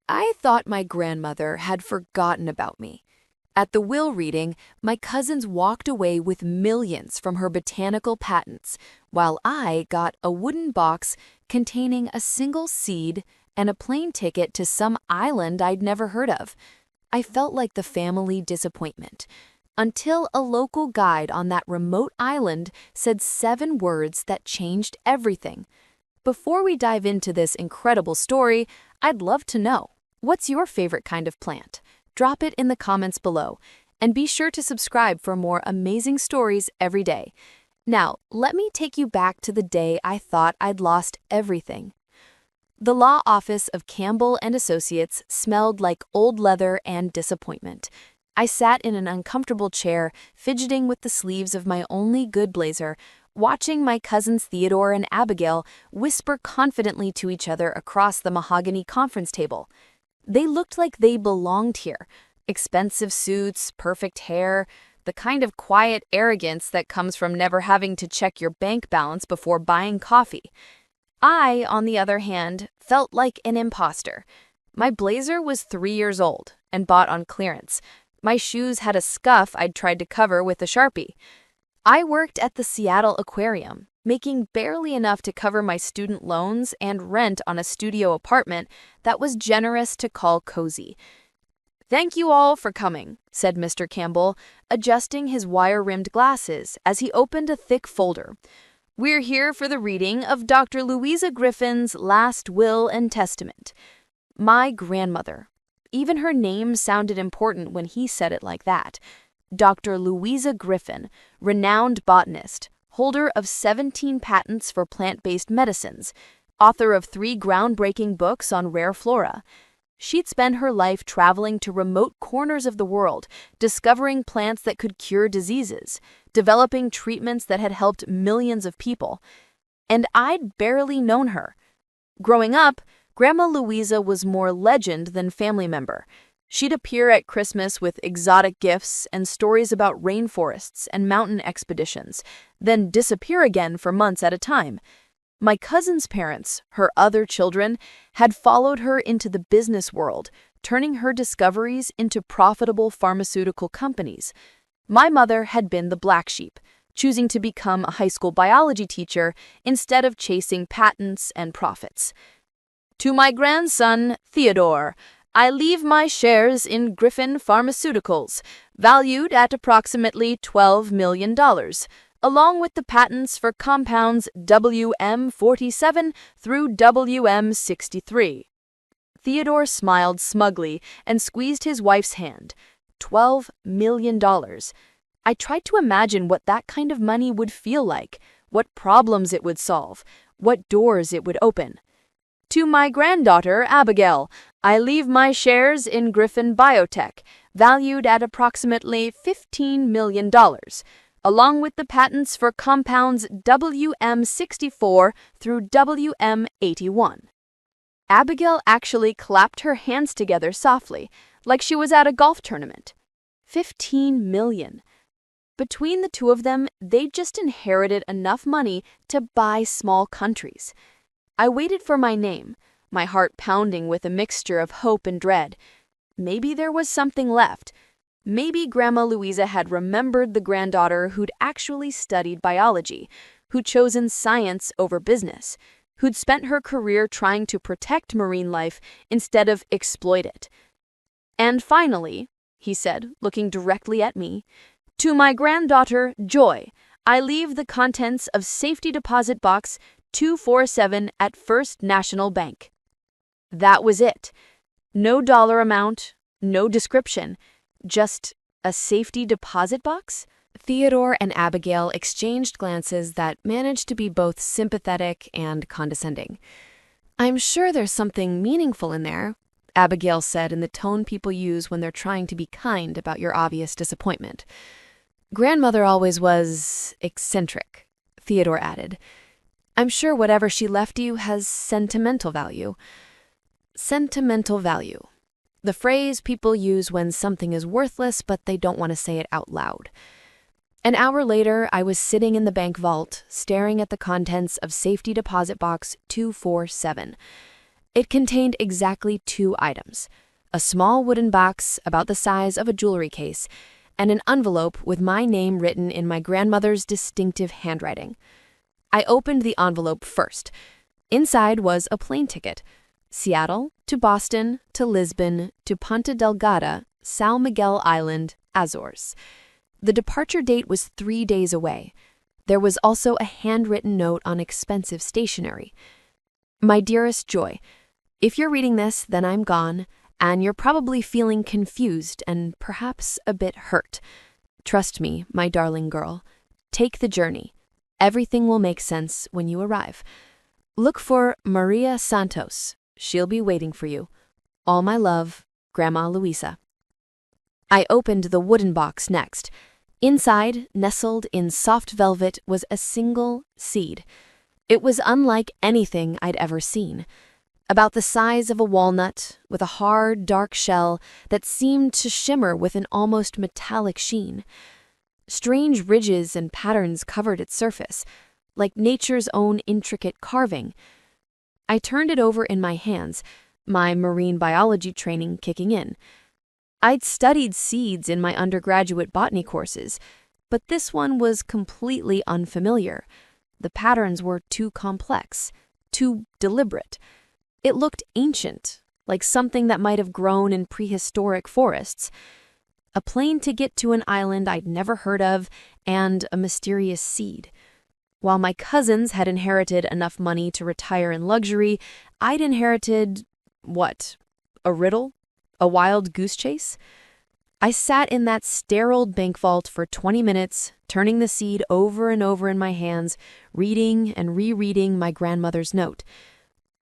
I thought my grandmother had forgotten about me. At the will reading, my cousins walked away with millions from her botanical patents, while I got a wooden box containing a single seed and a plane ticket to some island I'd never heard of. I felt like the family disappointment, until a local guide on that remote island said 7 words that changed everything. Before we dive into this incredible story, I'd love to know, what's your favorite kind of plant? Drop it in the comments below, and be sure to subscribe for more amazing stories every day. Now, let me take you back to the day I thought I'd lost everything. The law office of Campbell and Associates smelled like old leather and disappointment. I sat in an uncomfortable chair, fidgeting with the sleeves of my only good blazer, watching my cousins Theodore and Abigail whisper confidently to each other across the mahogany conference table. They looked like they belonged here. Expensive suits, perfect hair, the kind of quiet arrogance that comes from never having to check your bank balance before buying coffee. I, on the other hand, felt like an imposter. My blazer was 3 years old and bought on clearance. My shoes had a scuff I'd tried to cover with a Sharpie. I worked at the Seattle Aquarium, making barely enough to cover my student loans and rent on a studio apartment that was generous to call cozy. "Thank you all for coming," said Mr. Campbell, adjusting his wire-rimmed glasses as he opened a thick folder. "We're here for the reading of Dr. Louisa Griffin's last will and testament." My grandmother. Even her name sounded important when he said it like that. Dr. Louisa Griffin, renowned botanist, holder of 17 patents for plant-based medicines, author of 3 groundbreaking books on rare flora. She'd spent her life traveling to remote corners of the world, discovering plants that could cure diseases, developing treatments that had helped millions of people. And I'd barely known her. Growing up, Grandma Louisa was more legend than family member. She'd appear at Christmas with exotic gifts and stories about rainforests and mountain expeditions, then disappear again for months at a time. My cousin's parents, her other children, had followed her into the business world, turning her discoveries into profitable pharmaceutical companies. My mother had been the black sheep, choosing to become a high school biology teacher instead of chasing patents and profits. "To my grandson, Theodore, I leave my shares in Griffin Pharmaceuticals, valued at approximately $12 million, along with the patents for compounds WM47 through WM63. Theodore smiled smugly and squeezed his wife's hand. $12 million. I tried to imagine what that kind of money would feel like, what problems it would solve, what doors it would open. "To my granddaughter, Abigail, I leave my shares in Griffin Biotech, valued at approximately $15 million, along with the patents for compounds WM64 through WM81. Abigail actually clapped her hands together softly, like she was at a golf tournament. 15 million. Between the two of them, they'd just inherited enough money to buy small countries. I waited for my name, my heart pounding with a mixture of hope and dread. Maybe there was something left. Maybe Grandma Louisa had remembered the granddaughter who'd actually studied biology, who'd chosen science over business, who'd spent her career trying to protect marine life instead of exploit it. "And finally," he said, looking directly at me, "to my granddaughter, Joy, I leave the contents of Safety Deposit Box 247 at First National Bank." That was it. No dollar amount, no description, just a safety deposit box? Theodore and Abigail exchanged glances that managed to be both sympathetic and condescending. "I'm sure there's something meaningful in there," Abigail said in the tone people use when they're trying to be kind about your obvious disappointment. "Grandmother always was eccentric," Theodore added. "I'm sure whatever she left you has sentimental value." Sentimental value. The phrase people use when something is worthless but they don't want to say it out loud. An hour later, I was sitting in the bank vault, staring at the contents of Safety Deposit Box 247. It contained exactly 2 items: a small wooden box about the size of a jewelry case, and an envelope with my name written in my grandmother's distinctive handwriting. I opened the envelope first. Inside was a plane ticket: Seattle to Boston to Lisbon to Ponta Delgada, São Miguel Island, Azores. The departure date was 3 days away. There was also a handwritten note on expensive stationery. My dearest Joy, if you're reading this, then I'm gone, and you're probably feeling confused and perhaps a bit hurt. Trust me, my darling girl. Take the journey. Everything will make sense when you arrive. Look for Maria Santos. She'll be waiting for you. All my love, Grandma Luisa. I opened the wooden box next. Inside, nestled in soft velvet, was a single seed. It was unlike anything I'd ever seen. About the size of a walnut, with a hard, dark shell that seemed to shimmer with an almost metallic sheen. Strange ridges and patterns covered its surface, like nature's own intricate carving. I turned it over in my hands, my marine biology training kicking in. I'd studied seeds in my undergraduate botany courses, but this one was completely unfamiliar. The patterns were too complex, too deliberate. It looked ancient, like something that might have grown in prehistoric forests. A plane ticket to an island I'd never heard of, and a mysterious seed. While my cousins had inherited enough money to retire in luxury, I'd inherited, what? A riddle? A wild goose chase? I sat in that sterile bank vault for 20 minutes, turning the seed over and over in my hands, reading and rereading my grandmother's note.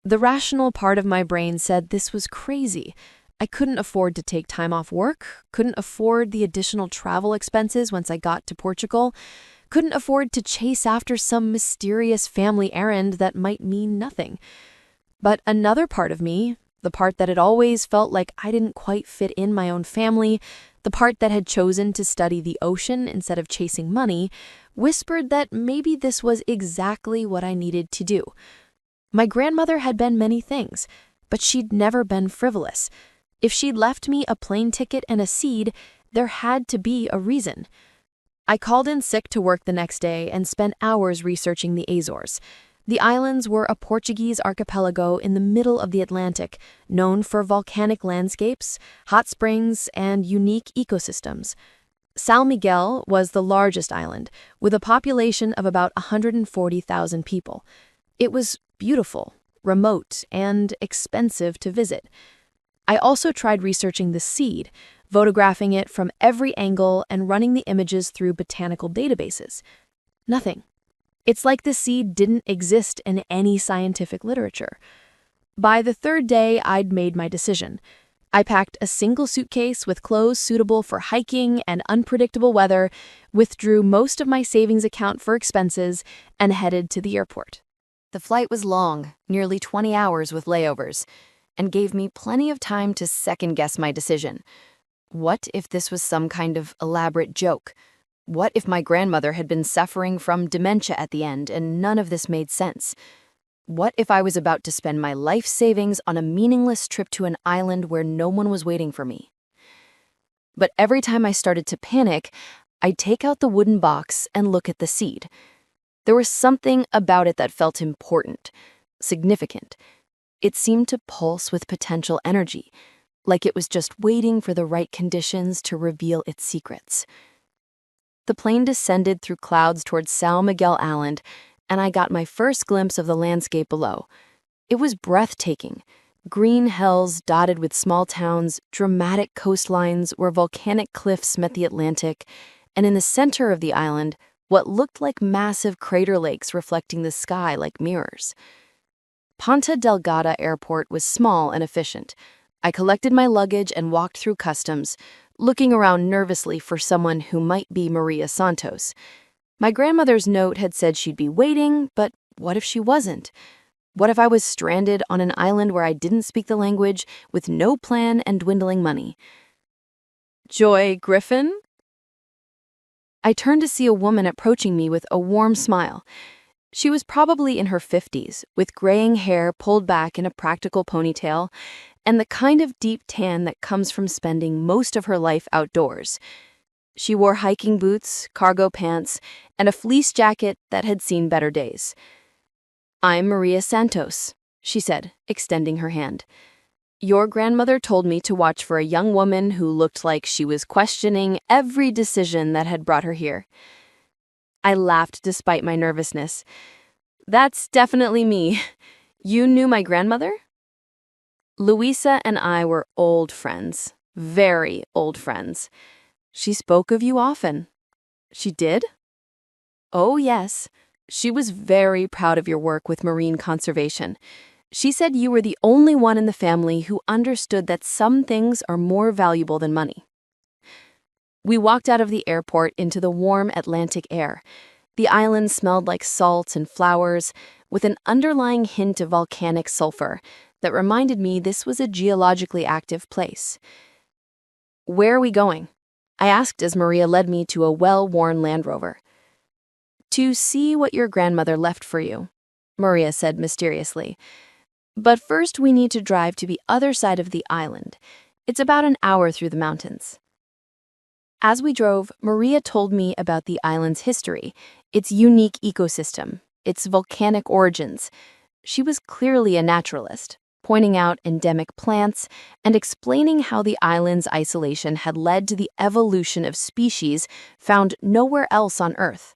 The rational part of my brain said this was crazy. I couldn't afford to take time off work, couldn't afford the additional travel expenses once I got to Portugal, couldn't afford to chase after some mysterious family errand that might mean nothing. But another part of me, the part that had always felt like I didn't quite fit in my own family, the part that had chosen to study the ocean instead of chasing money, whispered that maybe this was exactly what I needed to do. My grandmother had been many things, but she'd never been frivolous. If she'd left me a plane ticket and a seed, there had to be a reason. I called in sick to work the next day and spent hours researching the Azores. The islands were a Portuguese archipelago in the middle of the Atlantic, known for volcanic landscapes, hot springs, and unique ecosystems. São Miguel was the largest island, with a population of about 140,000 people. It was beautiful, remote, and expensive to visit. I also tried researching the seed, photographing it from every angle and running the images through botanical databases. Nothing. It's like the seed didn't exist in any scientific literature. By the 3rd day, I'd made my decision. I packed a single suitcase with clothes suitable for hiking and unpredictable weather, withdrew most of my savings account for expenses, and headed to the airport. The flight was long, nearly 20 hours with layovers, and gave me plenty of time to second-guess my decision. What if this was some kind of elaborate joke? What if my grandmother had been suffering from dementia at the end and none of this made sense? What if I was about to spend my life savings on a meaningless trip to an island where no one was waiting for me? But every time I started to panic, I'd take out the wooden box and look at the seed. There was something about it that felt important, significant. It seemed to pulse with potential energy, like it was just waiting for the right conditions to reveal its secrets. The plane descended through clouds towards São Miguel Island, and I got my first glimpse of the landscape below. It was breathtaking. Green hills dotted with small towns, dramatic coastlines where volcanic cliffs met the Atlantic, and in the center of the island, what looked like massive crater lakes reflecting the sky like mirrors. Ponta Delgada Airport was small and efficient. I collected my luggage and walked through customs, looking around nervously for someone who might be Maria Santos. My grandmother's note had said she'd be waiting, but what if she wasn't? What if I was stranded on an island where I didn't speak the language, with no plan and dwindling money? Joy Griffin? I turned to see a woman approaching me with a warm smile. She was probably in her 50s, with graying hair pulled back in a practical ponytail, and the kind of deep tan that comes from spending most of her life outdoors. She wore hiking boots, cargo pants, and a fleece jacket that had seen better days. "I'm Maria Santos," she said, extending her hand. "Your grandmother told me to watch for a young woman who looked like she was questioning every decision that had brought her here." I laughed despite my nervousness. "That's definitely me. You knew my grandmother?" "Louisa and I were old friends, very old friends. She spoke of you often." "She did?" "Oh, yes. She was very proud of your work with marine conservation. She said you were the only one in the family who understood that some things are more valuable than money." We walked out of the airport into the warm Atlantic air. The island smelled like salt and flowers, with an underlying hint of volcanic sulfur that reminded me this was a geologically active place. "Where are we going?" I asked as Maria led me to a well-worn Land Rover. "To see what your grandmother left for you," Maria said mysteriously. "But first we need to drive to the other side of the island. It's about an hour through the mountains." As we drove, Maria told me about the island's history, its unique ecosystem, its volcanic origins. She was clearly a naturalist, pointing out endemic plants and explaining how the island's isolation had led to the evolution of species found nowhere else on Earth.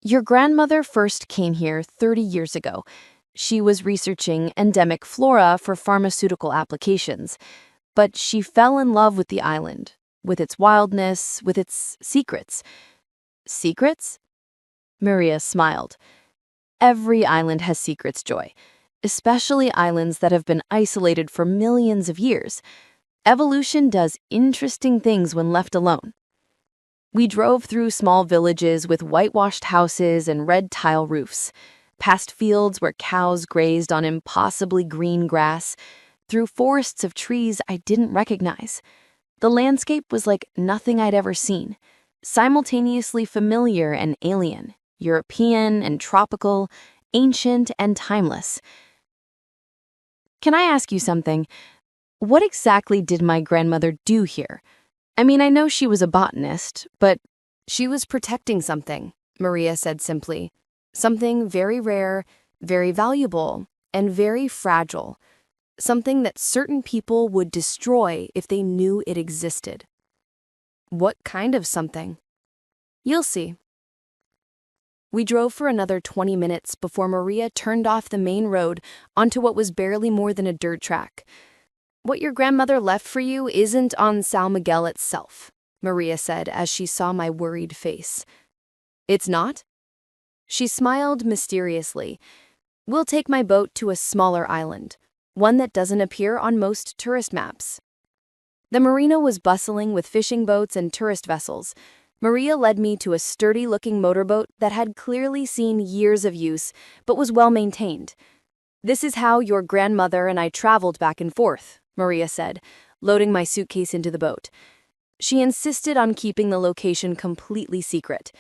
"Your grandmother first came here 30 years ago. She was researching endemic flora for pharmaceutical applications. But she fell in love with the island, with its wildness, with its secrets." "Secrets?" Maria smiled. "Every island has secrets, Joy, especially islands that have been isolated for millions of years. Evolution does interesting things when left alone." We drove through small villages with whitewashed houses and red tile roofs, past fields where cows grazed on impossibly green grass, through forests of trees I didn't recognize. The landscape was like nothing I'd ever seen, simultaneously familiar and alien, European and tropical, ancient and timeless. "Can I ask you something? What exactly did my grandmother do here? I mean, I know she was a botanist, but—" "She was protecting something," Maria said simply. "Something very rare, very valuable, and very fragile. Something that certain people would destroy if they knew it existed." "What kind of something?" "You'll see." We drove for another 20 minutes before Maria turned off the main road onto what was barely more than a dirt track. "What your grandmother left for you isn't on San Miguel itself," Maria said as she saw my worried face. "It's not?" She smiled mysteriously. "We'll take my boat to a smaller island, one that doesn't appear on most tourist maps." The marina was bustling with fishing boats and tourist vessels. Maria led me to a sturdy-looking motorboat that had clearly seen years of use, but was well-maintained. "This is how your grandmother and I traveled back and forth," Maria said, loading my suitcase into the boat. She insisted on keeping the location completely secret.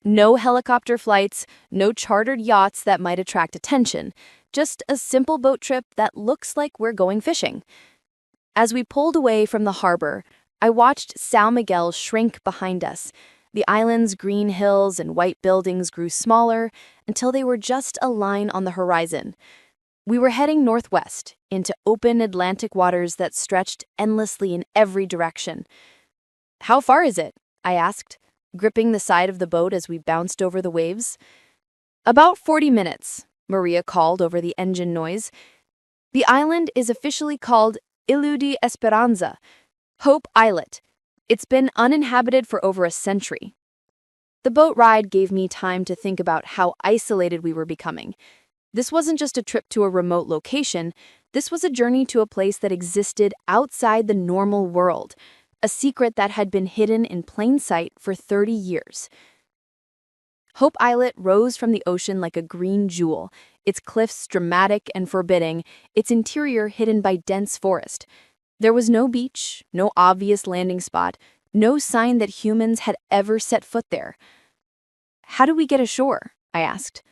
No helicopter flights, no chartered yachts that might attract attention. Just a simple boat trip that looks like we're going fishing. As we pulled away from the harbor, I watched San Miguel shrink behind us. The island's green hills and white buildings grew smaller until they were just a line on the horizon. We were heading northwest into open Atlantic waters that stretched endlessly in every direction. "How far is it?" I asked, gripping the side of the boat as we bounced over the waves. "About 40 minutes. Maria called over the engine noise. "The island is officially called Ilha de Esperanza, Hope Islet. It's been uninhabited for over a century." The boat ride gave me time to think about how isolated we were becoming. This wasn't just a trip to a remote location. This was a journey to a place that existed outside the normal world, a secret that had been hidden in plain sight for 30 years. Hope Islet rose from the ocean like a green jewel, its cliffs dramatic and forbidding, its interior hidden by dense forest. There was no beach, no obvious landing spot, no sign that humans had ever set foot there. How do we get ashore? I asked.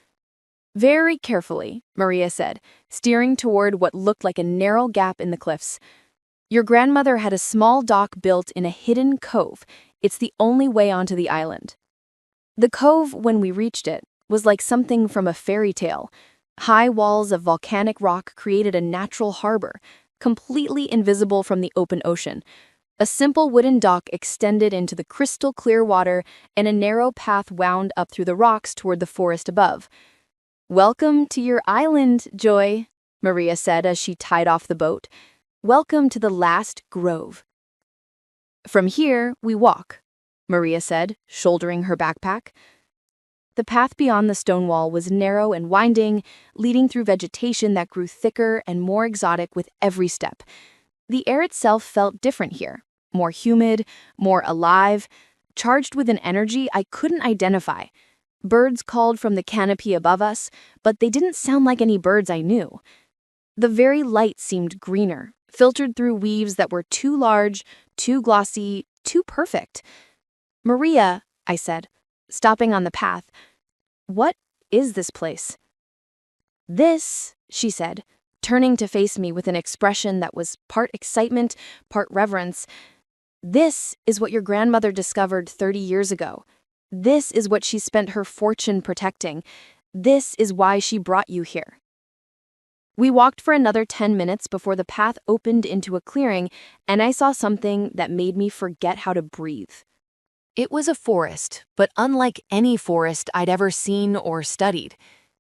Very carefully, Maria said, steering toward what looked like a narrow gap in the cliffs. Your grandmother had a small dock built in a hidden cove. It's the only way onto the island. The cove, when we reached it, was like something from a fairy tale. High walls of volcanic rock created a natural harbor, completely invisible from the open ocean. A simple wooden dock extended into the crystal clear water, and a narrow path wound up through the rocks toward the forest above. Welcome to your island, Joy, Maria said as she tied off the boat. Welcome to the last grove. From here, we walk, Maria said, shouldering her backpack. The path beyond the stone wall was narrow and winding, leading through vegetation that grew thicker and more exotic with every step. The air itself felt different here, more humid, more alive, charged with an energy I couldn't identify. Birds called from the canopy above us, but they didn't sound like any birds I knew. The very light seemed greener, filtered through weaves that were too large, too glossy, too perfect. Maria, I said, stopping on the path, what is this place? This, she said, turning to face me with an expression that was part excitement, part reverence. This is what your grandmother discovered 30 years ago. This is what she spent her fortune protecting. This is why she brought you here. We walked for another 10 minutes before the path opened into a clearing, and I saw something that made me forget how to breathe. It was a forest, but unlike any forest I'd ever seen or studied.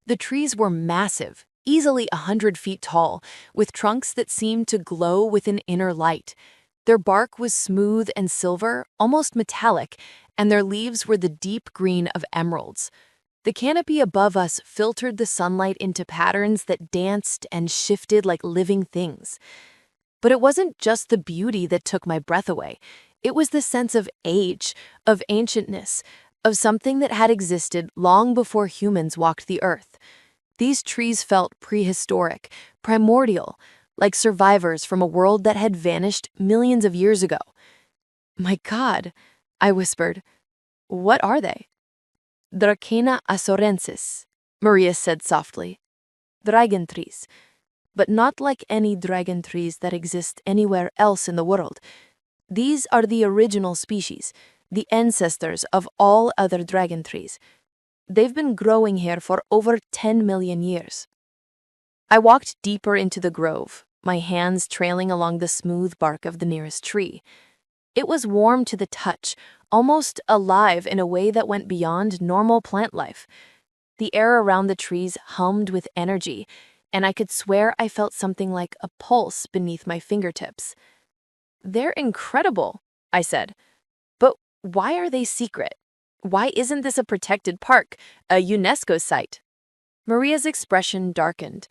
The trees were massive, easily 100 feet tall, with trunks that seemed to glow with an inner light. Their bark was smooth and silver, almost metallic, and their leaves were the deep green of emeralds. The canopy above us filtered the sunlight into patterns that danced and shifted like living things. But it wasn't just the beauty that took my breath away. It was the sense of age, of ancientness, of something that had existed long before humans walked the earth. These trees felt prehistoric, primordial, like survivors from a world that had vanished millions of years ago. My God, I whispered. What are they? Dracena asorensis, Maria said softly. Dragon trees, but not like any dragon trees that exist anywhere else in the world. These are the original species, the ancestors of all other dragon trees. They've been growing here for over 10 million years. I walked deeper into the grove, my hands trailing along the smooth bark of the nearest tree. It was warm to the touch, almost alive in a way that went beyond normal plant life. The air around the trees hummed with energy, and I could swear I felt something like a pulse beneath my fingertips. They're incredible, I said. But why are they secret? Why isn't this a protected park, a UNESCO site? Maria's expression darkened.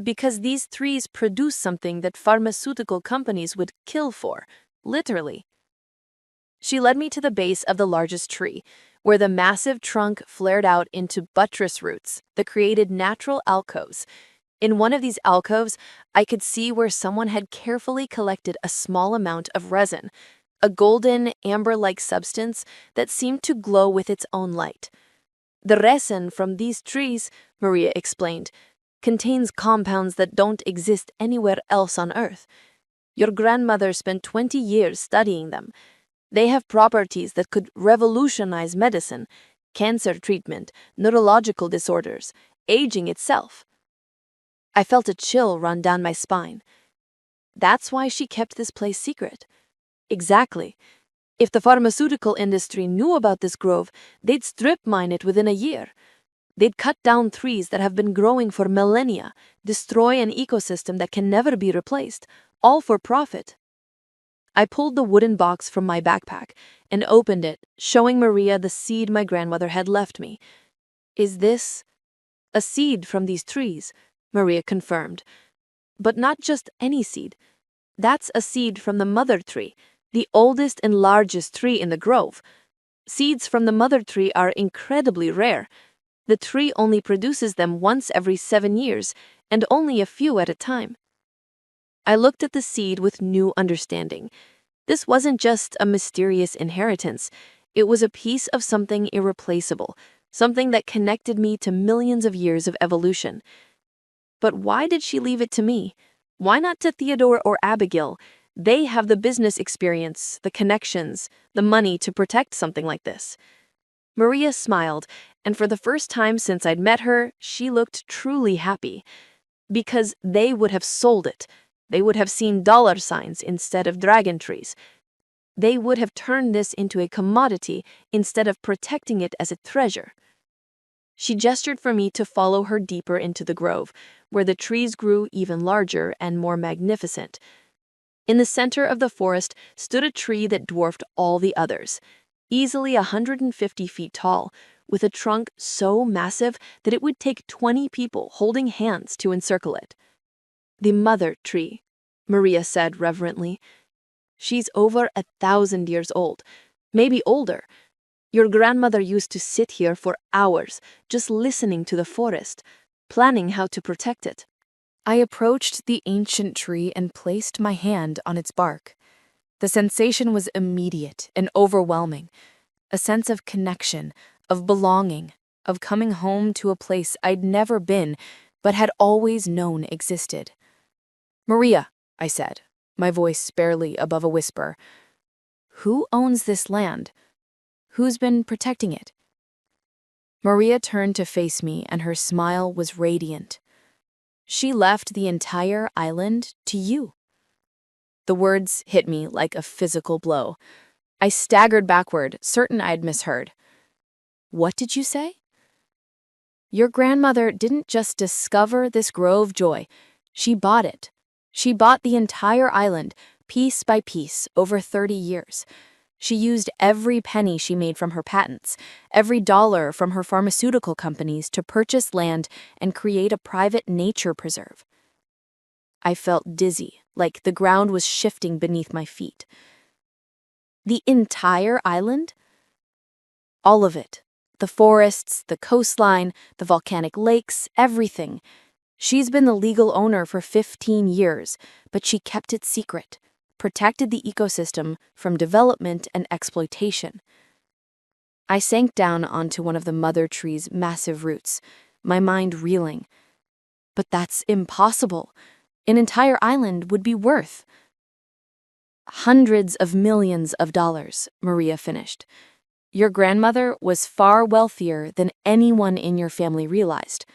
Because these trees produce something that pharmaceutical companies would kill for, literally. She led me to the base of the largest tree, where the massive trunk flared out into buttress roots that created natural alcoves. In one of these alcoves, I could see where someone had carefully collected a small amount of resin, a golden, amber-like substance that seemed to glow with its own light. The resin from these trees, Maria explained, contains compounds that don't exist anywhere else on Earth. Your grandmother spent 20 years studying them. They have properties that could revolutionize medicine, cancer treatment, neurological disorders, aging itself. I felt a chill run down my spine. That's why she kept this place secret. Exactly. If the pharmaceutical industry knew about this grove, they'd strip mine it within a year. They'd cut down trees that have been growing for millennia, destroy an ecosystem that can never be replaced, all for profit. I pulled the wooden box from my backpack and opened it, showing Maria the seed my grandmother had left me. Is this a seed from these trees? Maria confirmed. But not just any seed. That's a seed from the mother tree, the oldest and largest tree in the grove. Seeds from the mother tree are incredibly rare. The tree only produces them once every 7 years, and only a few at a time. I looked at the seed with new understanding. This wasn't just a mysterious inheritance. It was a piece of something irreplaceable, something that connected me to millions of years of evolution. But why did she leave it to me? Why not to Theodore or Abigail? They have the business experience, the connections, the money to protect something like this. Maria smiled, and for the first time since I'd met her, she looked truly happy. Because they would have sold it. They would have seen dollar signs instead of dragon trees. They would have turned this into a commodity instead of protecting it as a treasure. She gestured for me to follow her deeper into the grove, where the trees grew even larger and more magnificent. In the center of the forest stood a tree that dwarfed all the others, easily 150 feet tall, with a trunk so massive that it would take 20 people holding hands to encircle it. "The mother tree," Maria said reverently. "She's over 1,000 years old, maybe older. Your grandmother used to sit here for hours, just listening to the forest, planning how to protect it." I approached the ancient tree and placed my hand on its bark. The sensation was immediate and overwhelming, a sense of connection, of belonging, of coming home to a place I'd never been but had always known existed. "Maria," I said, my voice barely above a whisper, "who owns this land? Who's been protecting it?" Maria turned to face me, and her smile was radiant. "She left the entire island to you." The words hit me like a physical blow. I staggered backward, certain I'd misheard. "What did you say?" "Your grandmother didn't just discover this grove, Joy. She bought it. She bought the entire island, piece by piece, over 30 years. She used every penny she made from her patents, every dollar from her pharmaceutical companies to purchase land and create a private nature preserve." I felt dizzy, like the ground was shifting beneath my feet. "The entire island?" "All of it. The forests, the coastline, the volcanic lakes, everything. She's been the legal owner for 15 years, but she kept it secret, protected the ecosystem from development and exploitation." I sank down onto one of the mother tree's massive roots, my mind reeling. "But that's impossible. An entire island would be worth—" "Hundreds of millions of dollars," Maria finished. "Your grandmother was far wealthier than anyone in your family realized.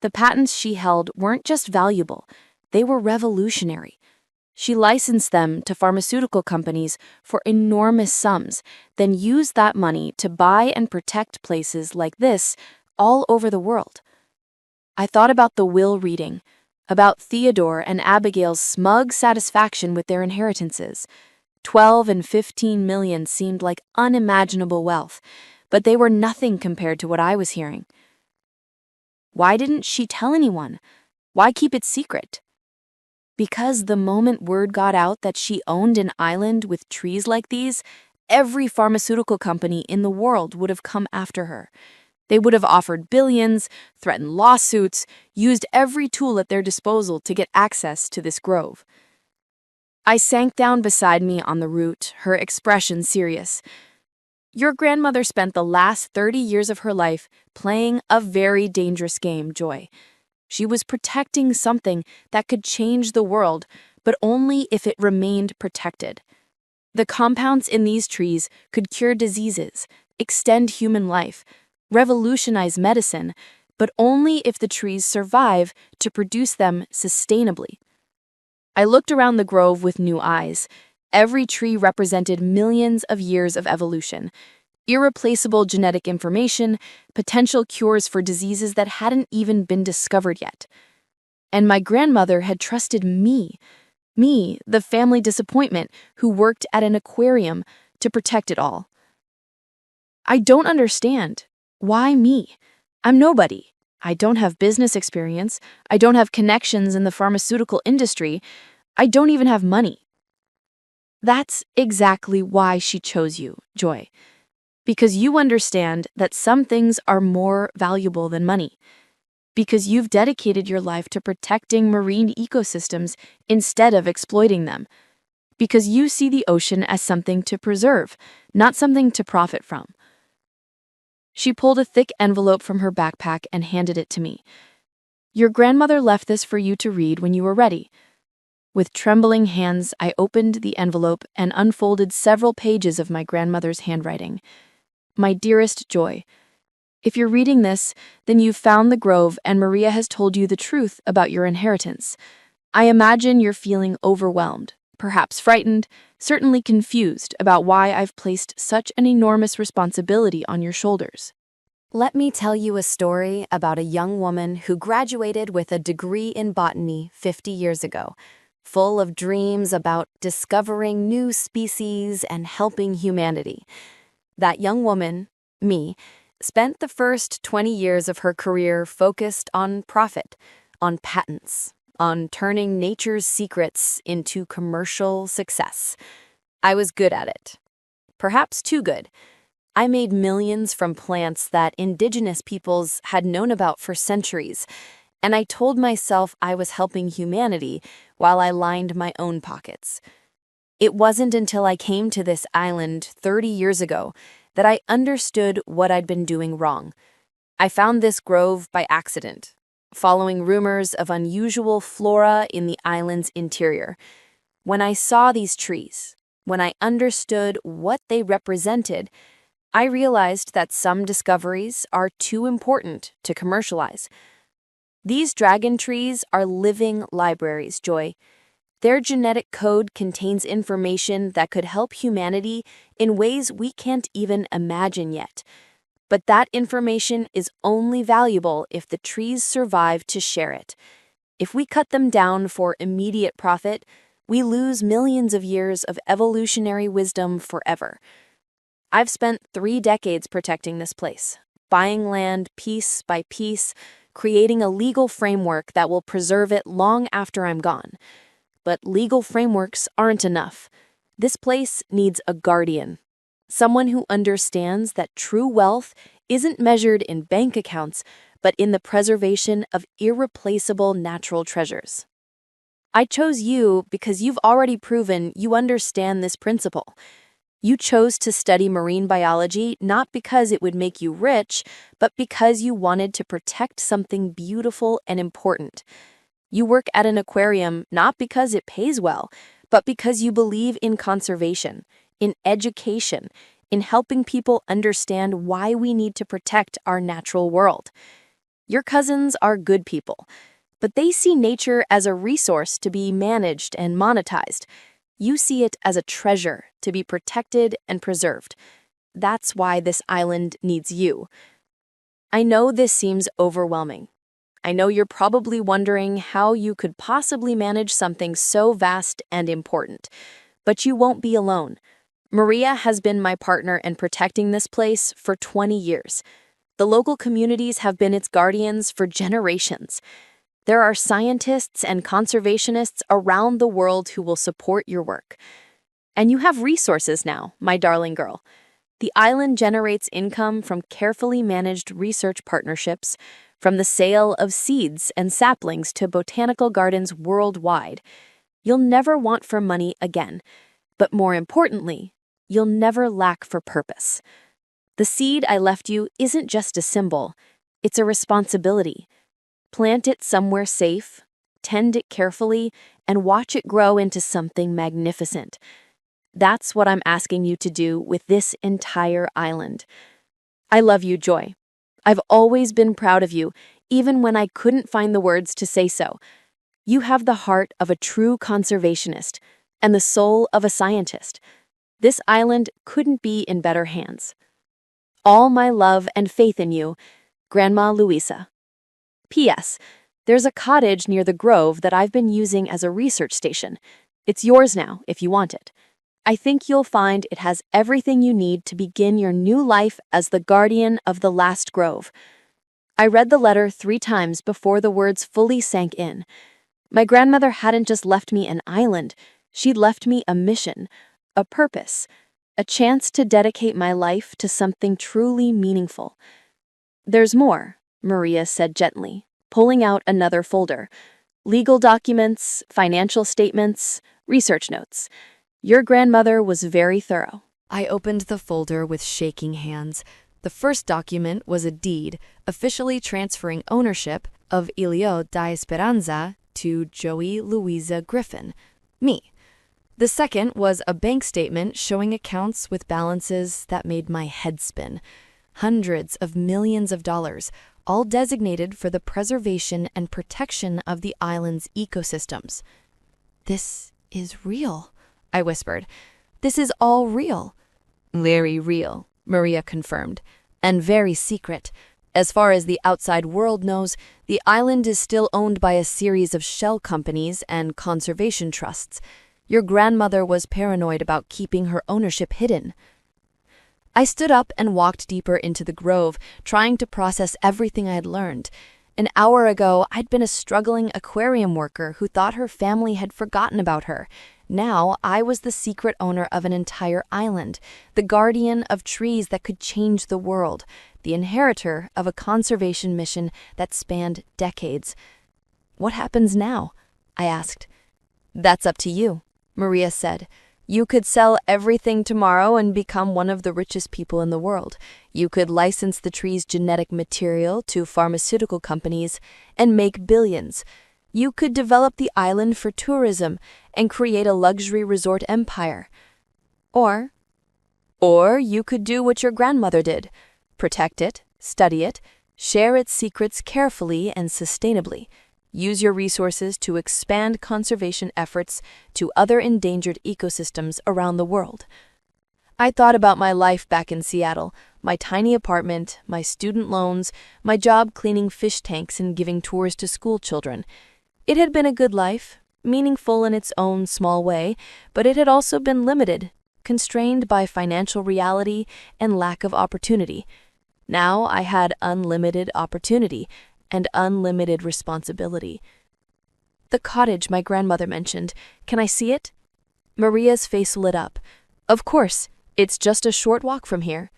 The patents she held weren't just valuable, they were revolutionary. She licensed them to pharmaceutical companies for enormous sums, then used that money to buy and protect places like this all over the world." I thought about the will reading, about Theodore and Abigail's smug satisfaction with their inheritances. 12 and 15 million seemed like unimaginable wealth, but they were nothing compared to what I was hearing. Why didn't she tell anyone? Why keep it secret? Because the moment word got out that she owned an island with trees like these, every pharmaceutical company in the world would have come after her. They would have offered billions, threatened lawsuits, used every tool at their disposal to get access to this grove. I sank down beside me on the root, her expression serious. "Your grandmother spent the last 30 years of her life playing a very dangerous game, Joy. She was protecting something that could change the world, but only if it remained protected. The compounds in these trees could cure diseases, extend human life, revolutionize medicine, but only if the trees survive to produce them sustainably." I looked around the grove with new eyes. Every tree represented millions of years of evolution, irreplaceable genetic information, potential cures for diseases that hadn't even been discovered yet. And my grandmother had trusted me, the family disappointment who worked at an aquarium, to protect it all. "I don't understand. Why me? I'm nobody. I don't have business experience. I don't have connections in the pharmaceutical industry. I don't even have money." "That's exactly why she chose you, Joy. Because you understand that some things are more valuable than money. Because you've dedicated your life to protecting marine ecosystems instead of exploiting them. Because you see the ocean as something to preserve, not something to profit from." She pulled a thick envelope from her backpack and handed it to me. "Your grandmother left this for you to read when you were ready." With trembling hands, I opened the envelope and unfolded several pages of my grandmother's handwriting. "My dearest Joy, if you're reading this, then you've found the grove and Maria has told you the truth about your inheritance. I imagine you're feeling overwhelmed, perhaps frightened, certainly confused about why I've placed such an enormous responsibility on your shoulders. Let me tell you a story about a young woman who graduated with a degree in botany 50 years ago, full of dreams about discovering new species and helping humanity. That young woman, me, spent the first 20 years of her career focused on profit, on patents, on turning nature's secrets into commercial success. I was good at it. Perhaps too good. I made millions from plants that indigenous peoples had known about for centuries, and I told myself I was helping humanity while I lined my own pockets. It wasn't until I came to this island 30 years ago that I understood what I'd been doing wrong. I found this grove by accident, following rumors of unusual flora in the island's interior. When I saw these trees, when I understood what they represented, I realized that some discoveries are too important to commercialize. These dragon trees are living libraries, Joy. Their genetic code contains information that could help humanity in ways we can't even imagine yet. But that information is only valuable if the trees survive to share it. If we cut them down for immediate profit, we lose millions of years of evolutionary wisdom forever. I've spent 3 decades protecting this place, buying land piece by piece, creating a legal framework that will preserve it long after I'm gone. But legal frameworks aren't enough. This place needs a guardian, someone who understands that true wealth isn't measured in bank accounts, but in the preservation of irreplaceable natural treasures. I chose you because you've already proven you understand this principle. You chose to study marine biology not because it would make you rich, but because you wanted to protect something beautiful and important. You work at an aquarium not because it pays well, but because you believe in conservation, in education, in helping people understand why we need to protect our natural world. Your cousins are good people, but they see nature as a resource to be managed and monetized. You see it as a treasure to be protected and preserved. That's why this island needs you. I know this seems overwhelming. I know you're probably wondering how you could possibly manage something so vast and important, but you won't be alone. Maria has been my partner in protecting this place for 20 years. The local communities have been its guardians for generations. There are scientists and conservationists around the world who will support your work. And you have resources now, my darling girl. The island generates income from carefully managed research partnerships, from the sale of seeds and saplings to botanical gardens worldwide. You'll never want for money again, but more importantly, you'll never lack for purpose. The seed I left you isn't just a symbol, it's a responsibility. Plant it somewhere safe, tend it carefully, and watch it grow into something magnificent. That's what I'm asking you to do with this entire island. I love you, Joy. I've always been proud of you, even when I couldn't find the words to say so. You have the heart of a true conservationist and the soul of a scientist. This island couldn't be in better hands. All my love and faith in you, Grandma Louisa. P.S. There's a cottage near the grove that I've been using as a research station. It's yours now, if you want it. I think you'll find it has everything you need to begin your new life as the guardian of the last grove. I read the letter 3 times before the words fully sank in. My grandmother hadn't just left me an island. She'd left me a mission, a purpose, a chance to dedicate my life to something truly meaningful. There's more, Maria said gently, pulling out another folder. Legal documents, financial statements, research notes. Your grandmother was very thorough. I opened the folder with shaking hands. The first document was a deed officially transferring ownership of Ilio da Esperanza to Joey Louisa Griffin, me. The second was a bank statement showing accounts with balances that made my head spin. Hundreds of millions of dollars, all designated for the preservation and protection of the island's ecosystems. "This is real," I whispered. "This is all real." "Very real," Maria confirmed, "and very secret. As far as the outside world knows, the island is still owned by a series of shell companies and conservation trusts. Your grandmother was paranoid about keeping her ownership hidden." I stood up and walked deeper into the grove, trying to process everything I had learned. An hour ago, I'd been a struggling aquarium worker who thought her family had forgotten about her. Now, I was the secret owner of an entire island, the guardian of trees that could change the world, the inheritor of a conservation mission that spanned decades. "What happens now?" I asked. "That's up to you," Maria said. "You could sell everything tomorrow and become one of the richest people in the world. You could license the tree's genetic material to pharmaceutical companies and make billions. You could develop the island for tourism and create a luxury resort empire. Or you could do what your grandmother did. Protect it, study it, share its secrets carefully and sustainably. Use your resources to expand conservation efforts to other endangered ecosystems around the world." I thought about my life back in Seattle, my tiny apartment, my student loans, my job cleaning fish tanks and giving tours to school children. It had been a good life, meaningful in its own small way, but it had also been limited, constrained by financial reality and lack of opportunity. Now I had unlimited opportunity and unlimited responsibility. "The cottage my grandmother mentioned, can I see it?" Maria's face lit up. "Of course, it's just a short walk from here."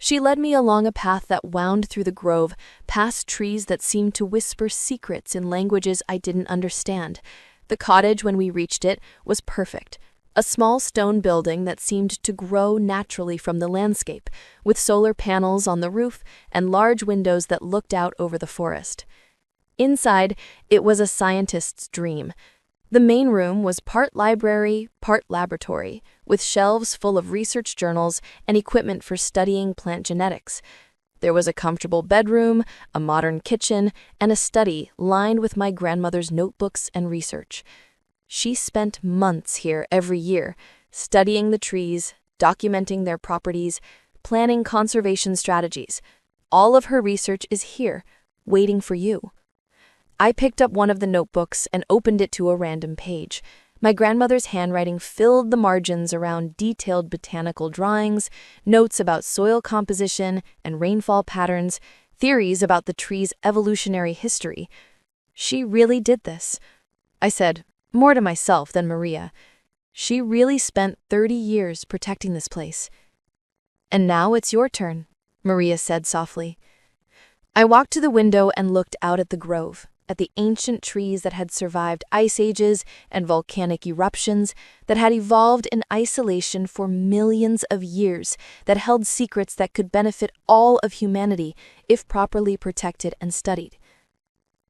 She led me along a path that wound through the grove, past trees that seemed to whisper secrets in languages I didn't understand. The cottage, when we reached it, was perfect. A small stone building that seemed to grow naturally from the landscape, with solar panels on the roof and large windows that looked out over the forest. Inside, it was a scientist's dream. The main room was part library, part laboratory, with shelves full of research journals and equipment for studying plant genetics. There was a comfortable bedroom, a modern kitchen, and a study lined with my grandmother's notebooks and research. She spent months here every year, studying the trees, documenting their properties, planning conservation strategies. All of her research is here, waiting for you. I picked up one of the notebooks and opened it to a random page. My grandmother's handwriting filled the margins around detailed botanical drawings, notes about soil composition and rainfall patterns, theories about the tree's evolutionary history. She really did this. I said, more to myself than Maria. She really spent 30 years protecting this place. "And now it's your turn," Maria said softly. I walked to the window and looked out at the grove, at the ancient trees that had survived ice ages and volcanic eruptions, that had evolved in isolation for millions of years, that held secrets that could benefit all of humanity if properly protected and studied.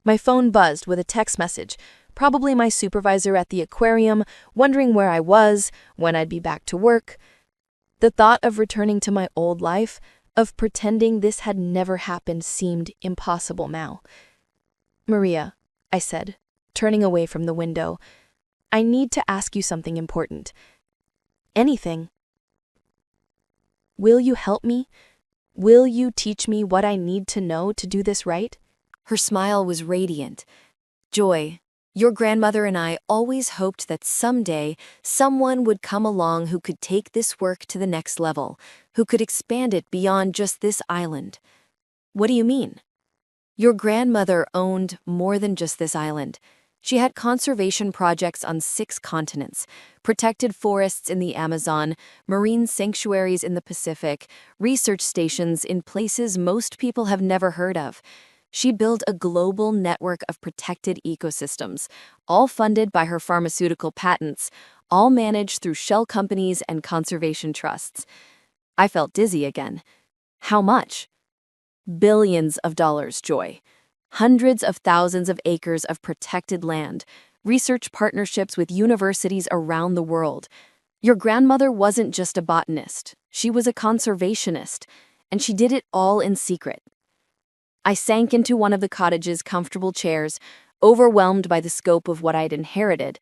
My phone buzzed with a text message, probably my supervisor at the aquarium, wondering where I was, when I'd be back to work. The thought of returning to my old life, of pretending this had never happened, seemed impossible now. "Maria," I said, turning away from the window, "I need to ask you something important. Anything. Will you help me? Will you teach me what I need to know to do this right?" Her smile was radiant. "Joy, your grandmother and I always hoped that someday someone would come along who could take this work to the next level, who could expand it beyond just this island." "What do you mean?" "Your grandmother owned more than just this island. She had conservation projects on 6 continents, protected forests in the Amazon, marine sanctuaries in the Pacific, research stations in places most people have never heard of. She built a global network of protected ecosystems, all funded by her pharmaceutical patents, all managed through shell companies and conservation trusts." I felt dizzy again. How much? Billions of dollars, Joy. Hundreds of thousands of acres of protected land, research partnerships with universities around the world. Your grandmother wasn't just a botanist, she was a conservationist, and she did it all in secret. I sank into one of the cottage's comfortable chairs, overwhelmed by the scope of what I'd inherited.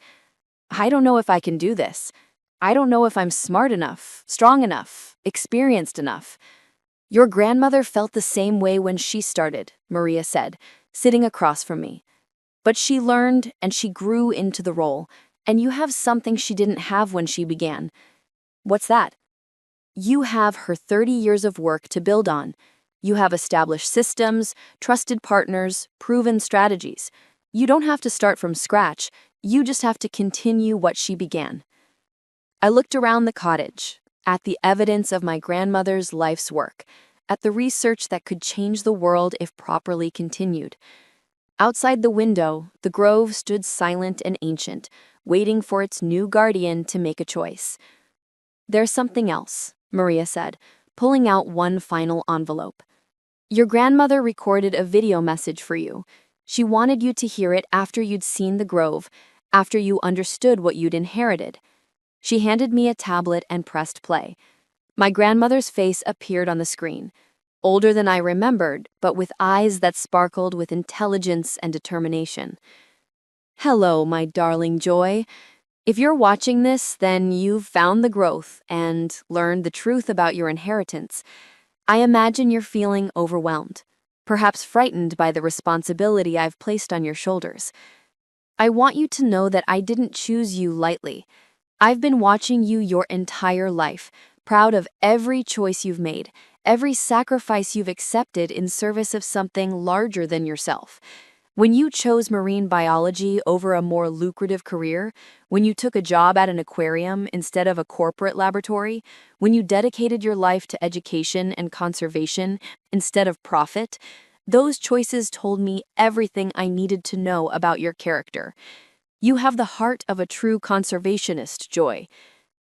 I don't know if I can do this. I don't know if I'm smart enough, strong enough, experienced enough. Your grandmother felt the same way when she started, Maria said, sitting across from me. But she learned and she grew into the role, and you have something she didn't have when she began. What's that? You have her 30 years of work to build on. You have established systems, trusted partners, proven strategies. You don't have to start from scratch, you just have to continue what she began. I looked around the cottage, at the evidence of my grandmother's life's work, at the research that could change the world if properly continued. Outside the window, the grove stood silent and ancient, waiting for its new guardian to make a choice. There's something else, Maria said, pulling out one final envelope. Your grandmother recorded a video message for you. She wanted you to hear it after you'd seen the grove, after you understood what you'd inherited. She handed me a tablet and pressed play. My grandmother's face appeared on the screen, older than I remembered, but with eyes that sparkled with intelligence and determination. Hello, my darling Joy. If you're watching this, then you've found the growth and learned the truth about your inheritance. I imagine you're feeling overwhelmed, perhaps frightened by the responsibility I've placed on your shoulders. I want you to know that I didn't choose you lightly. I've been watching you your entire life, proud of every choice you've made, every sacrifice you've accepted in service of something larger than yourself. When you chose marine biology over a more lucrative career, when you took a job at an aquarium instead of a corporate laboratory, when you dedicated your life to education and conservation instead of profit, those choices told me everything I needed to know about your character. You have the heart of a true conservationist, Joy.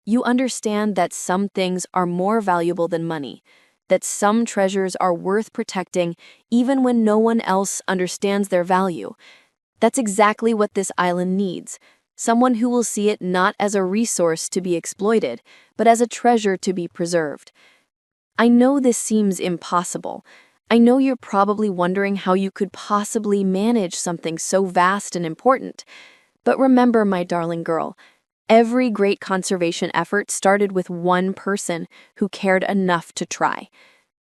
You understand that some things are more valuable than money, that some treasures are worth protecting even when no one else understands their value. That's exactly what this island needs, someone who will see it not as a resource to be exploited, but as a treasure to be preserved. I know this seems impossible. I know you're probably wondering how you could possibly manage something so vast and important. But remember, my darling girl, every great conservation effort started with one person who cared enough to try.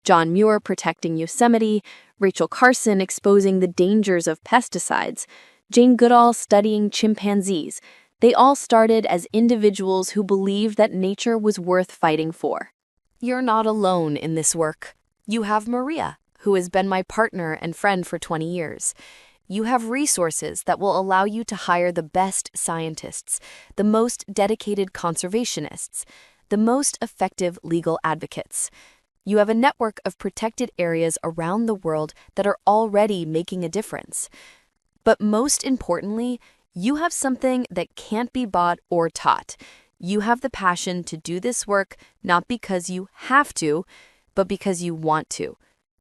John Muir protecting Yosemite, Rachel Carson exposing the dangers of pesticides, Jane Goodall studying chimpanzees. They all started as individuals who believed that nature was worth fighting for. You're not alone in this work. You have Maria, who has been my partner and friend for 20 years. You have resources that will allow you to hire the best scientists, the most dedicated conservationists, the most effective legal advocates. You have a network of protected areas around the world that are already making a difference. But most importantly, you have something that can't be bought or taught. You have the passion to do this work not because you have to, but because you want to.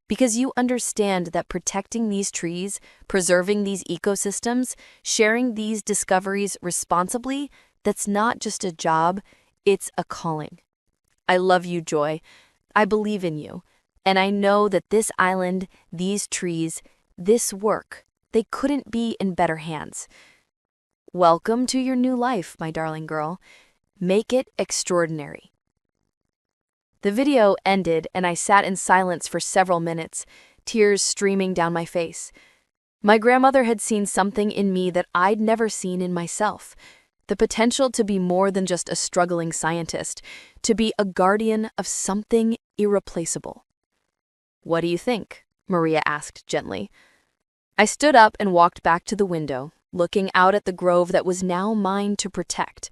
Because you understand that protecting these trees, preserving these ecosystems, sharing these discoveries responsibly, that's not just a job, it's a calling. I love you, Joy. I believe in you. And I know that this island, these trees, this work, they couldn't be in better hands. Welcome to your new life, my darling girl. Make it extraordinary. The video ended and I sat in silence for several minutes, tears streaming down my face. My grandmother had seen something in me that I'd never seen in myself. The potential to be more than just a struggling scientist, to be a guardian of something irreplaceable. What do you think? Maria asked gently. I stood up and walked back to the window, looking out at the grove that was now mine to protect.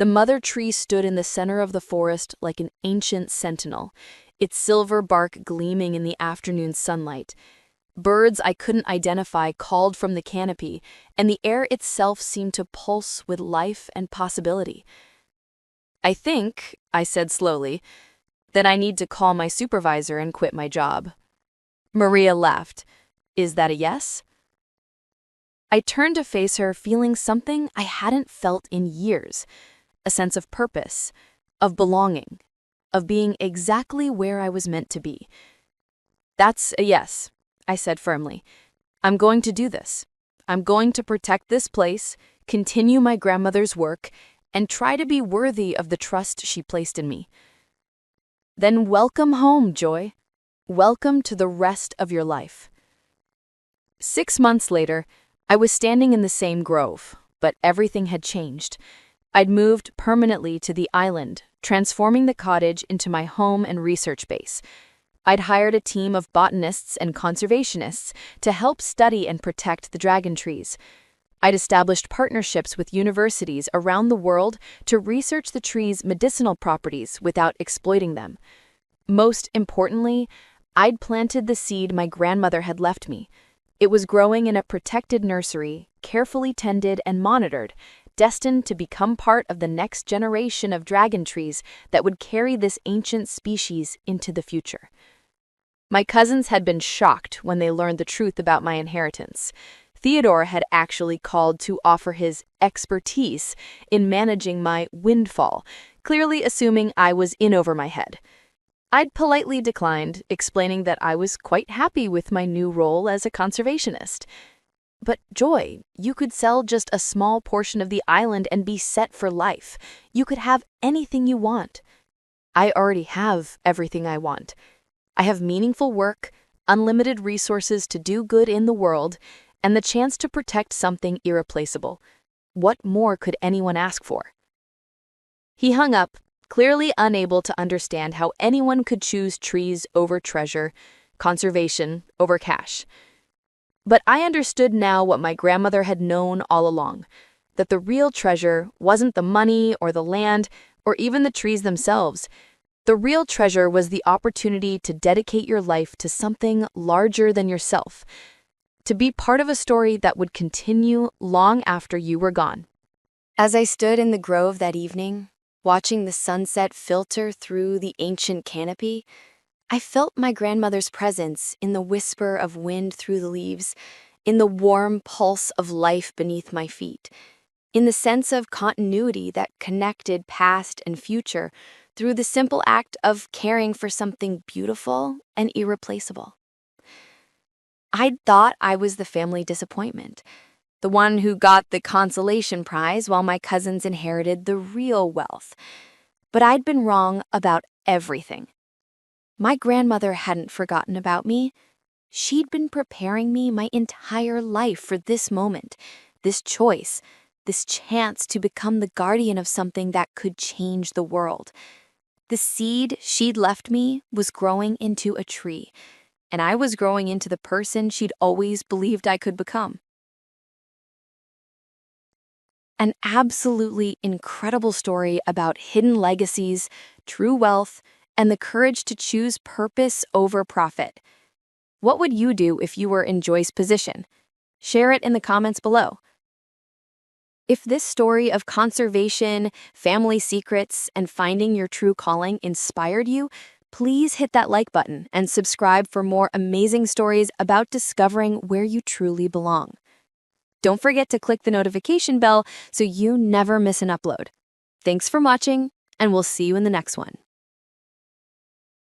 The mother tree stood in the center of the forest like an ancient sentinel, its silver bark gleaming in the afternoon sunlight. Birds I couldn't identify called from the canopy, and the air itself seemed to pulse with life and possibility. I think, I said slowly, Then I need to call my supervisor and quit my job." Maria laughed. "Is that a yes?" I turned to face her, feeling something I hadn't felt in years. A sense of purpose, of belonging, of being exactly where I was meant to be. "That's a yes," I said firmly. "I'm going to do this. I'm going to protect this place, continue my grandmother's work, and try to be worthy of the trust she placed in me." "Then welcome home, Joy. Welcome to the rest of your life." 6 months later, I was standing in the same grove, but everything had changed. I'd moved permanently to the island, transforming the cottage into my home and research base. I'd hired a team of botanists and conservationists to help study and protect the dragon trees. I'd established partnerships with universities around the world to research the trees' medicinal properties without exploiting them. Most importantly, I'd planted the seed my grandmother had left me. It was growing in a protected nursery, carefully tended and monitored, destined to become part of the next generation of dragon trees that would carry this ancient species into the future. My cousins had been shocked when they learned the truth about my inheritance. Theodore had actually called to offer his expertise in managing my windfall, clearly assuming I was in over my head. I'd politely declined, explaining that I was quite happy with my new role as a conservationist. "But Joy, you could sell just a small portion of the island and be set for life. You could have anything you want." "I already have everything I want. I have meaningful work, unlimited resources to do good in the world, and the chance to protect something irreplaceable. What more could anyone ask for?" He hung up, clearly unable to understand how anyone could choose trees over treasure, conservation over cash. But I understood now what my grandmother had known all along, that the real treasure wasn't the money or the land or even the trees themselves. The real treasure was the opportunity to dedicate your life to something larger than yourself, to be part of a story that would continue long after you were gone. As I stood in the grove that evening, watching the sunset filter through the ancient canopy, I felt my grandmother's presence in the whisper of wind through the leaves, in the warm pulse of life beneath my feet, in the sense of continuity that connected past and future through the simple act of caring for something beautiful and irreplaceable. I'd thought I was the family disappointment, the one who got the consolation prize while my cousins inherited the real wealth. But I'd been wrong about everything. My grandmother hadn't forgotten about me. She'd been preparing me my entire life for this moment, this choice, this chance to become the guardian of something that could change the world. The seed she'd left me was growing into a tree, and I was growing into the person she'd always believed I could become. An absolutely incredible story about hidden legacies, true wealth, and the courage to choose purpose over profit. What would you do if you were in Joy's position? Share it in the comments below. If this story of conservation, family secrets, and finding your true calling inspired you, please hit that like button and subscribe for more amazing stories about discovering where you truly belong. Don't forget to click the notification bell so you never miss an upload. Thanks for watching, and we'll see you in the next one.